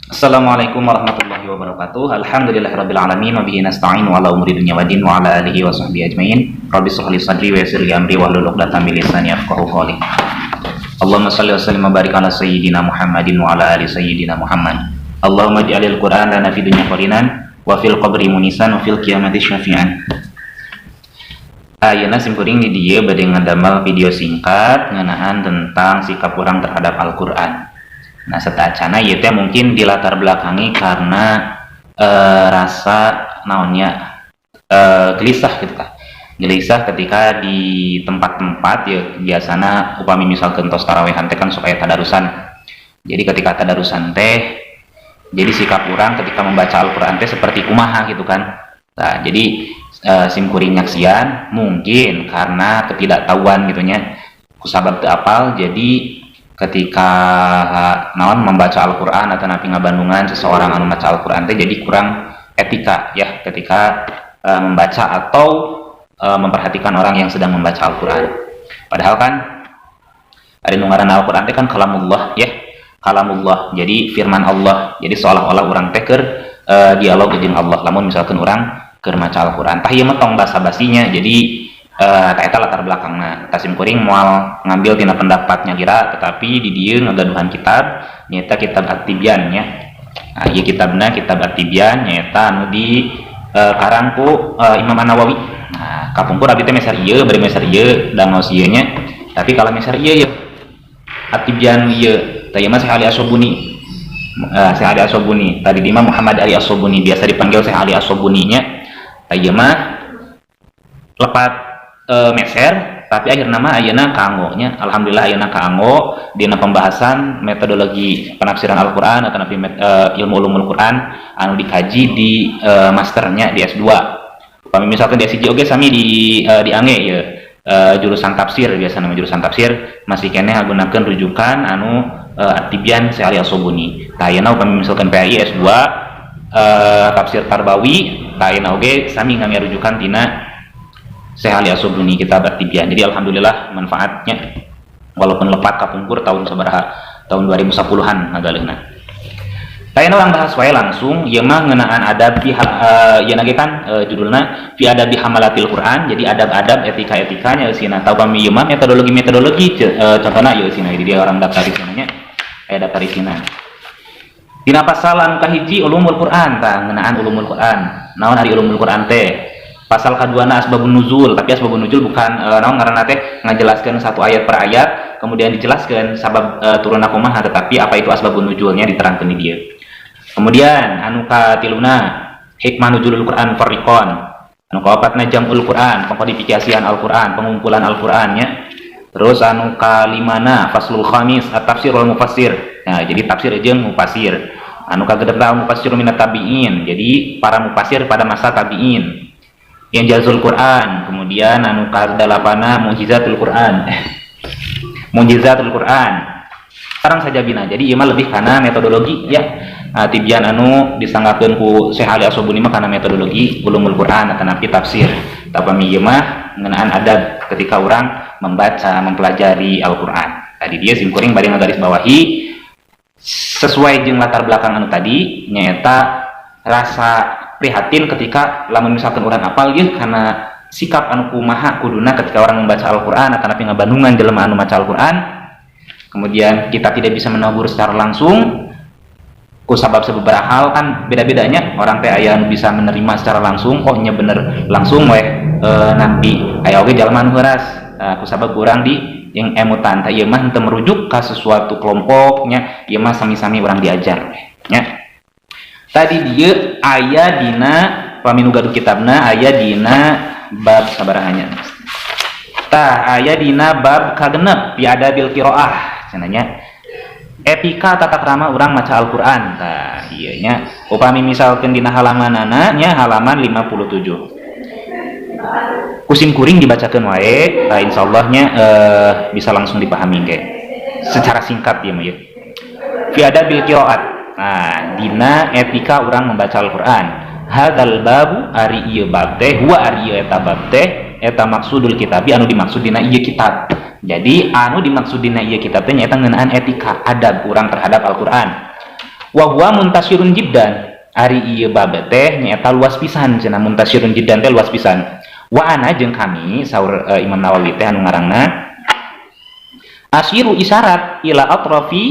Assalamualaikum warahmatullahi wabarakatuh. Alhamdulillahirabbil alamin wa bihi nasta'in wa ala umuri dunya waddin wa ala alihi wa sahbihi ajmain. Rabbi shrah li sadri wa yassir li amri wahlul 'uqdatam min lisani yafqahu qawli. Allahumma shalli wa sallim wa barik ala sayyidina Muhammadin wa ala ali sayyidina Muhammad. Allahumma ij'alil Qur'an lana fid dunya qarinan wa fil qabri munisan wa fil qiyamati syafi'an. Ayeuna simkuring di dieu bade ngadamel video singkat ngeunaan tentang sikap urang terhadap Al-Qur'an. Nah, setacana ieu teh mungkin dilatar belakangi karena rasa naonnya gelisah gitu kan. Gelisah ketika di tempat-tempat ya biasana upami misalkan tos tarawehan teh kan supaya tadarusan. Jadi ketika tadarusan teh jadi sikap urang ketika membaca Al-Qur'an teh seperti kumaha gitu kan. Nah, jadi simkuring nyaksian mungkin karena ketidaktahuan gitunya kusabab teu apal jadi ketika naon membaca Al-Qur'an atau napi ngabandungan seseorang anu maca Al-Qur'an teh jadi kurang etika ya ketika membaca atau memperhatikan orang yang sedang membaca Al-Qur'an. Padahal kan ada nu ngaranna Al-Qur'an teh kan kalamullah ya, kalamullah. Jadi firman Allah. Jadi seolah-olah urang teh keur dialog jeung Allah. Lamun misalkan urang keur maca Al-Qur'an tah ieu mah tong basa-basinya. Jadi eta latar belakangna tasim kuring moal ngambil tina pendapatnya kira tetapi di dieu ngagaduhan kitab nyaeta kitab At-Tibyan nya. Nah, ieu kitabna kitab At-Tibyan nyaeta anu di karang ku Imam An-Nawawi. Nah, kapungkur abdi teh meser ieu bari meser ieu dangaos ieu nya. Tapi kalau meser ieu At-Tibyan ieu teh mah Syekh Ali As-Sobuni. Syekh Ali As-Sobuni tadi di Imam Muhammad Ali As-Sobuni biasa dipanggil Syekh Ali As-Sobuni nya. Teh mah lepat meser tapi akhir nama ayeuna kaanggo nya. Alhamdulillah ayeuna kaanggo dina pembahasan metodologi penafsiran Al-Qur'an atau ilmu ulumul Qur'an anu dikaji di masternya di S2. Upami misalkan di S1 oge sami di angge ya jurusan tafsir biasa nama jurusan tafsir masih keneh ngagunakeun rujukan anu At-Tibyan Syekh Ali As-Sobuni. Tah ayeuna upami misalkan PAI S2 tafsir Tarbawi tah ayeuna oge sami ngami rujukan tina Syekh Ali As-Sobuni kitab At-Tibyan. Jadi alhamdulillah manfaatnya walaupun lepat kapungkur tahun sabaraha tahun 2010-an ngagaleuna. Tayana orang bahas wae langsung ieu mah ngeunaan adab fi ieu nage kan judulna fi adabi hamalatil Qur'an. Jadi adab-adab etika-etikanya eusina tau kami ieu mah metodologi contohna ieu eusina di dia orang daftar di sananya aya daftar isina. Dina pasal anu kahiji ulumul Qur'an tah ngeunaan ulumul Qur'an. Naon ari ulumul Qur'an teh? Pasal kaduana asbabun nuzul, tapi asbabun nuzul bukan naon ngaranna teh ngajelaskeun satu ayat per ayat kemudian dijelaskeun sabab turunna kumaha, tetapi apa itu asbabun nuzulnya diterangkeun di dieu. Kemudian anu katiluna hikmah nuzulul Qur'an fariqon, anu kaopatna jamul Qur'an, pengkodifikasian Al-Qur'an, pengumpulan Al-Qur'annya. Terus anu kalimana faslul khamis at-tafsir wal mufassir. Nah, jadi tafsir jeung mufassir. Anu kagedepa mufassir minat tabi'in, jadi para mufassir pada masa tabi'in. Yang jazul Quran, kemudian anu kadalapana mujizatul Quran. Mujizatul Quran. Sekarang saja bina. Jadi ieu mah lebih karena metodologi ya. Tibyan anu disanggakeun ku Syekh Ali As-Sobuni mah karena metodologi ulumul Quran atau napi tafsir. Tapi ieu mah ngeunaan adab ketika orang membaca, mempelajari Al-Qur'an. Tadi dia simkuring bari ngagaris bawahi sesuai jeung latar belakang anu tadi nyaeta rasa prihatin ketika lamun misalkan orang apal ieu karena sikap anu kumaha kuduna ketika orang membaca Al-Qur'an atau napi ngabandungan jelema anu maca Al-Qur'an. Kemudian kita tidak bisa menegur secara langsung ku sabab sababaraha hal kan beda-bedanya orang teh aya anu bisa menerima secara langsung kok nya bener langsung we napi aya oge jalma anu heuras ku sabab urang di yang emutan tah ieu mah teu merujuk ka sesuatu kelompoknya ieu mah sami-sami urang diajar nya. Tadi dia aya dina paminu gaduh kitabna aya dina bab sabarahanya. Tah aya dina bab kagenep fi adabil qiraah cenanya etika tata krama urang maca Al-Qur'an. Tah ieu nya upami misalkeun dina halamanana nya halaman 57. Kusim kuring dibacakeun wae tah insyaallah nya bisa langsung dipahami ge. Secara singkat ieu mah ieu. Fi adabil qiraat. Nah, dina etika orang membaca Al-Qur'an. Hadzal babu ari ieu bab teh huwa ari ieu eta bab teh eta maksudul kitab anu dimaksud dina ieu kitab. Jadi anu dimaksud dina ieu kitab teh nyaeta ngeunaan etika adab urang terhadap Al-Qur'an. Wa huwa muntasirun jiddan. Ari ieu bab teh nyaeta luas pisan cenah, muntasirun jiddan teh luas pisan. Wa ana jeung kami saur Imam Nawawi teh anu ngaranna asyiru isyarat ila atrafi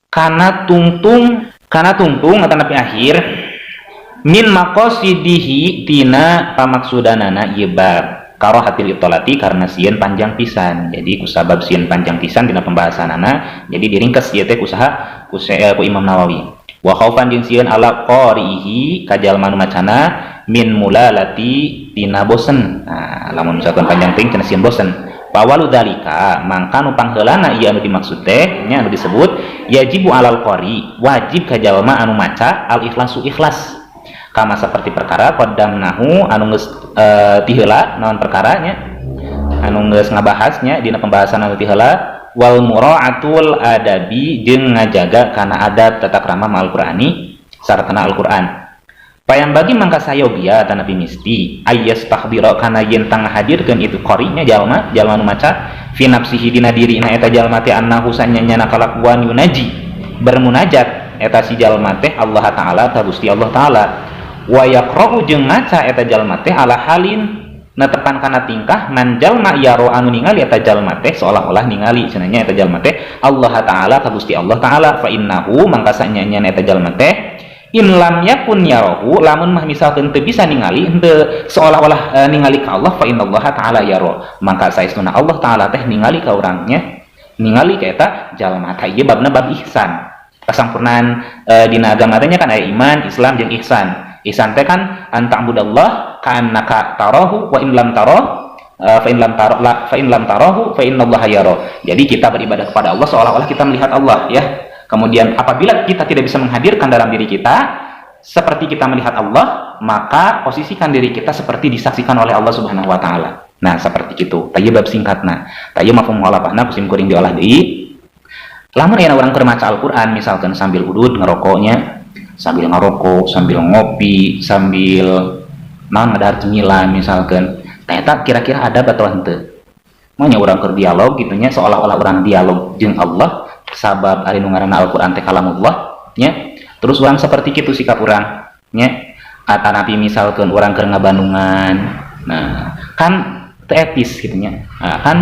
kana tungtung atau napi akhir min maqasidihi tina pamaksudanana ieu bab karahatil itolati karena sieun panjang pisan. Jadi kusabab sieun panjang pisan dina pembahasanana jadi diringkes ieu teh kusaha ku Imam Nawawi. Wa khaufan jeung sieun ala qarihi kajalma nu macana min mulalati tina bosen. Nah, lamun misalkan panjang teuing cenah sieun bosen. Pawalu dalika mangka nu pangheulana ieu anu dimaksud teh nya anu disebut yajibu alal qari wajib ka jalma anu maca al ikhlasu ikhlas kama seperti perkara qaddamnahu anu geus ti heula naon perkaranya anu geus ngabahasnya dina pembahasan anu ti heula wal mura'atul adabi jeung ngajaga kana adab tata krama Al-Qur'ani saratana Al-Qur'an. Payang bagi mangka sayogia tanapi misti ayyas tahdira kana yen tang hadirkeun itu qarinya jalma nu maca fi nafsihi dina dirina eta jalma teh annahu sanyana kalakuan yunaji bermunajat eta si jalma teh Allah taala ta Gusti Allah taala wa yaqra'u jeung maca eta jalma teh ala halin netepan kana tingkah man jalma yaro anu ningali eta jalma teh seolah-olah ningali cenanya eta jalma teh Allah taala ka Gusti Allah taala fa innahu mangka sanyana eta jalma teh in lam yakun yarahu lamun mah misalkan teu bisa ningali henteu seolah-olah ningali ka Allah fa innallaha taala yaro maka saestuna Allah taala teh ningali ka urangnya ningali ka eta jalma teh ieu babna bab ihsan kasampurnaan dina agama teh kan aya iman Islam jeung ihsan. Ihsan teh kan anta'budallah ka'annaka tarahu wa in lam tarahu fa in lam tarahu fa innallaha yara. Jadi kita beribadah kepada Allah seolah-olah kita melihat Allah ya. Kemudian apabila kita tidak bisa menghadirkan dalam diri kita seperti kita melihat Allah, maka posisikan diri kita seperti disaksikan oleh Allah Subhanahu wa taala. Nah, seperti itu. Tayeu bab singkatna. Tayeu mafhum mukhalafahna kusim kuring diolah deui. Lamun aya urang keur maca Al-Qur'an misalkan sambil udud ngerokoknya, sambil ngerokok, sambil ngopi, sambil ngadahar cemilan misalkan. Ternyata kira-kira ada atau henteu. Manya urang keur dialog gitunya seolah-olah urang dialog jeung Allah sabab ari nu ngaranna Al-Qur'an teh kalamullah nya. Terus urang seperti kitu sikap urang nya. Atanapi misalkan urang keur ngabandungan. Nah, kan teu etis gitu nya. Nah, kan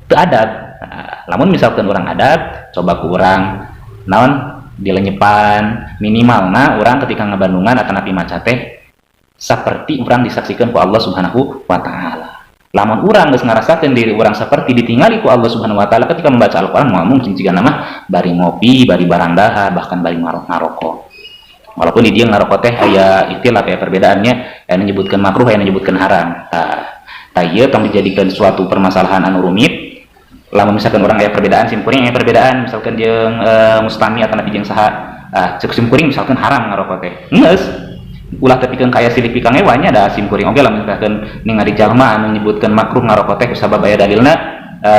teu adab. Nah, lamun misalkan urang adab, coba ku urang naon dilenyepan minimal nah orang ketika ngabandungan atau napi maca teh seperti orang disaksikan ku Allah Subhanahu wa taala. Lamun orang geus ngarasakeun diri orang seperti ditingali ku Allah Subhanahu wa taala ketika membaca Al-Qur'an moal mungkin jiga nama bari ngopi, bari barang dahar, bahkan bari ngarokok. Walaupun di dia ngarokok teh aya istilah kayak perbedaannya, aya menyebutkan makruh, aya menyebutkan haram. Tah ieu tong dijadikan suatu permasalahan anu rumit. Lamun misalkan orang aya perbedaan simkuring aya perbedaan misalkan jeung mustami atau nabi jeung saha cek simkuring misalkan haram ngarokok teh geus ulah tepikeun kaya silih pikang ewa nya da simkuring oge lamun misalkan ningali jalma anu nyebutkeun makruh ngarokok teh kusabab aya dalilna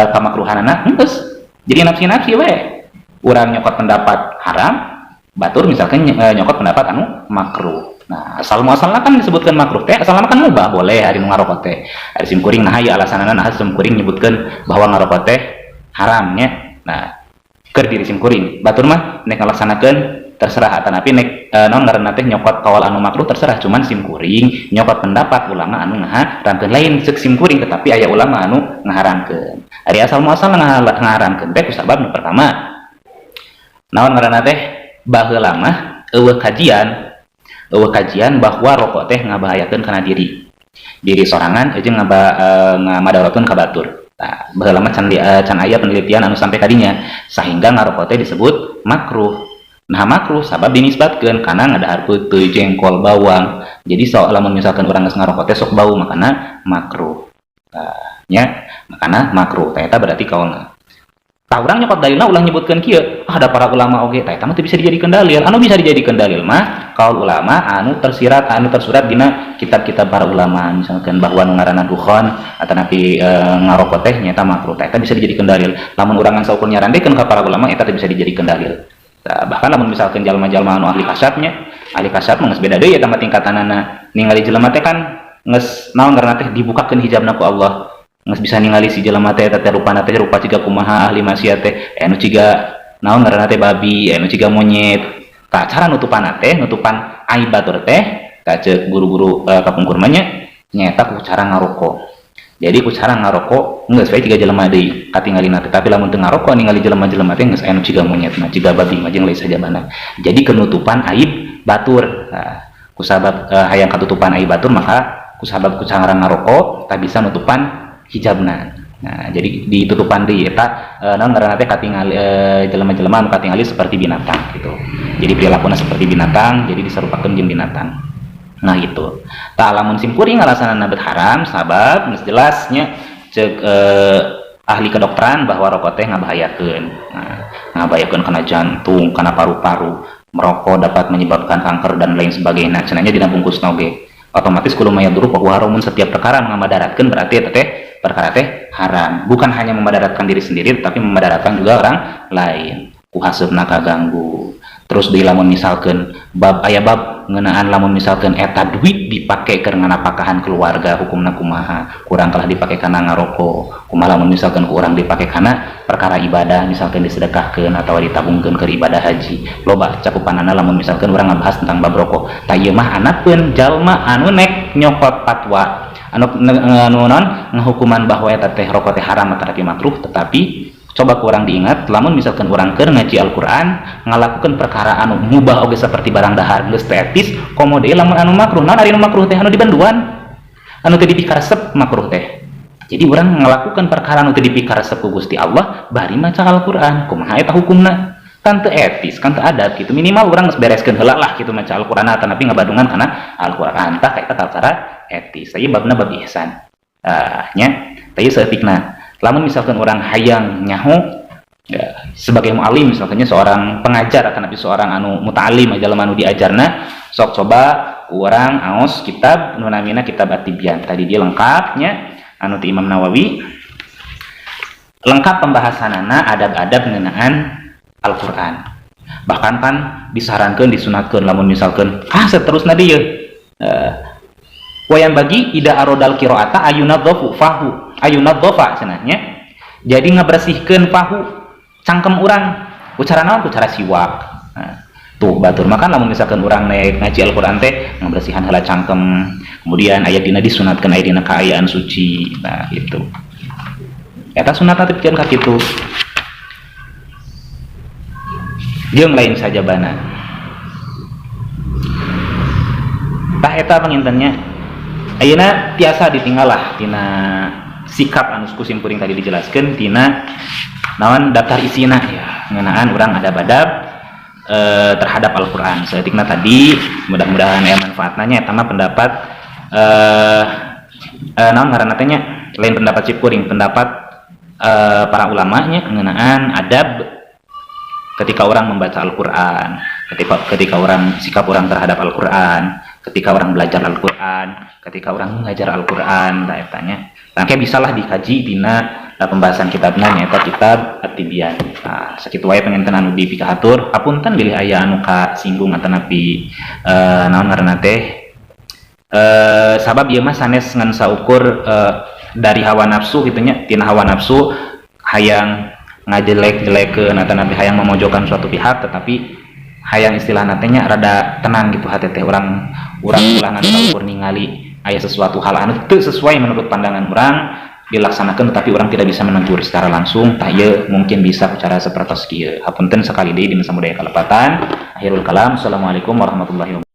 kamakruhanana geus jadi nafsi-nafsi we urang nyokot pendapat haram batur misalkan nyokot pendapat anu makruh. Nah, asal muasalna kan disebutkan makruh teh, asalna kan mubah boleh ari nu ngarokok teh. Ari simkuring nah ieu alasanana nah simkuring nyebutkeun bahwa ngarokok teh haram nya. Nah, keur diri simkuring. Batur mah nek ngalaksanakeun terserah atanapi nek naon ngaranna teh nyokot kawal anu makruh terserah cuman simkuring nyokot pendapat ulama anu ngaharamkeun lain ceuk simkuring tetapi aya ulama anu ngaharamkeun. Ari asal muasalna ngaharamkeun teh kusabab nu pertama naon ngaranna teh baheula mah eueuh kajian bahwa rokok teh ngabahayakeun kana diri sorangan jeung ngamadaratkeun ka batur. Tah baheula mah can aya penelitian anu sampai kadinya sehingga ngarokok teh disebut makruh. Nah makruh sabab dinisbatkeun kana ngadahar peuteul jengkol bawang. Jadi lamun misalkan urang geus ngarokok teh sok bau makana makruh. Nya makana makruh tah eta berarti kaulna. Tah urang nyokot dalilna ulah nyebutkeun kieu, ada para ulama oge tah eta mah teu bisa dijadikeun dalil. Anu bisa dijadikeun dalil mah kaul ulama anu tersurat dina kitab-kitab para ulama misalkan bahwa nu ngaranna dukhan atanapi ngarokok teh nyaeta makruh tah eta bisa dijadikeun dalil. Lamun urang ngan saukur nyarandekeun ka para ulama eta teh bisa dijadikeun dalil. Bahkan lamun misalkan jalma-jalma anu ahli kasab mah geus beda deui eta mah tingkatanana. Ningali jelema teh kan geus naon ngaranna teh dibukakeun hijabna ku Allah. Nges bisa ningali si jelema teh teh rupana ciga kumaha ahli maksiat teh anu ciga naon ngaranna teh babi anu ciga monyet Tah cara nutupan teh nutupan aib batur teh cek guru-guru kapungkur mah nya nyaeta ku cara ngaroko. Jadi ku cara ngaroko geus bae tiga jelema deui katinggalina teh, tapi lamun teu ngaroko ningali jelema-jelema teh geus aya nu ciga monyet mah ciga babi mah jeung lain sajabana. Jadi kenutupan aib batur. Nah, kusabab hayang katutupan aib batur maka kusabab ku cara ngaroko tak bisa nutupan hijabna. Nah, jadi ditutupan deui eta naon ngaranna teh katingali jelema-jelema anu katingali seperti binatang gitu. Jadi perilakuna seperti binatang, jadi diserupakeun jeung binatang. Nah gitu. Tak lamun simkuring alasanana bet haram sabab geus jelasnya cek ahli kedokteran bahwa rokok teh ngabahayakeun. Nah, ngabahayakeun kana jantung, kana paru-paru. Merokok dapat menyebabkan kanker dan lain sebagainya. Cenanya dina bungkusna oge. Otomatis kudu maya duru pokok harumun setiap perkara ngamadaratkeun berarti eta teh perkara teh haram. Bukan hanya memadaratkan diri sendiri tapi memadaratkan juga orang lain. Ku haseupna kaganggu. Terus di lamun misalkan bab ngeunaan lamun misalkan eta duit dipake keur nganapakahan keluarga hukumna kumaha, kurang kalah dipake kana ngaroko, kumaha lamun misalkan ku urang dipake kana perkara ibadah misalkan disedekahkeun atau ditabungkeun keur ibadah haji. Loba cakupanana lamun misalkan urang ngabahas tentang bab rokok. Tah ieu mah anapeun jalma anu nek nyokot fatwa anu non ngahukuman bahwa eta teh rokok teh haram tetapi makruh, tetapi coba kurang diingat lamun misalkan orang keur ngaji Al-Qur'an ngalakukan perkara anu mubah oge seperti barang dahar geus teh etis komo deui lamun anu makruh. Naon ari nu makruh teh anu dibanduan anu teu dipikaresep makruh teh. Jadi orang ngalakukan perkara anu teu dipikaresep ku Gusti Allah bari maca Al-Qur'an kumaha eta hukumna? Kan teu etis, kan teu adab gitu. Minimal urang geus bereskeun heula lah gitu maca Al-Qur'an tapi ngabadungan kana Al-Qur'an tah eta cara etis. Ieu babna bab ihsan. Nya teh saeutikna lamun misalkan orang hayang nyaho ya, sebagai mu'alim misalkannya seorang pengajar atau nabi seorang anu muta'alim aja anu diajarna sok coba orang aos kitab nu namina kitab At-Tibyan. Tadi dia lengkapnya anu ti Imam Nawawi lengkap pembahasanana adab-adab ngeunaan Al-Qur'an. Bahkan kan disarankeun disunatkeun lamun misalkan seterusna dieu wayan bagi ida arodal qiraata ayunadzafu fahu ayunadzafa cenahnya. Jadi ngabersihkeun pahu cangkem urang ku cara naon? Ku cara siwak. Nah, tuh batur makan lamun misalkan urang naik ngaji Al-Qur'an teh ngabersihan heula cangkem. Kemudian aya dina disunatkeun aya dina kaayaan suci. Nah, gitu. Eta sunatna teh pikeun ka kitu. Jeung lain sajabana. Tah eta pangintennya ayeuna tiasa ditinggal lah tina sikap anu kusimpuring tadi dijelaskeun tina naon daftar isina ya ngeunaan urang adab-adab terhadap Al-Qur'an. Saeutikna tadi mudah-mudahan aya manfaatna nya eta mah pendapat naon ngaranna teh nya lain pendapat cipkuring pendapat para ulama nya ngeunaan adab ketika orang membaca Al-Qur'an, ketika orang sikap orang terhadap Al-Qur'an, ketika orang belajar Al-Qur'an, ketika orang mengajar Al-Qur'an, da etanya. Rangke bisalah dikaji dina pembahasan kitabna nyaeta kitab At-Tibyan. Nah, sakitu wae panginten anu dipikahatur. Hapunten bilih aya anu kasinggung atanapi naon ngaranna teh sabab ieu mah sanes ngan saukur dari hawa nafsu kitu nya, tina hawa nafsu hayang ngajelek-jelekeun atanapi hayang memojokkan suatu pihak, tetapi hayang istilah natenya rada tenang gitu hati teh orang ulah saukur ningali aya sesuatu hal anu teu sesuai menurut pandangan orang dilaksanakan tetapi orang tidak bisa menegur secara langsung. Tah ieu mungkin bisa cara sapertos kieu. Hapunten sakali deui dina samudaya kalepatan. Akhirul kalam. Assalamualaikum warahmatullahi wabarakatuh.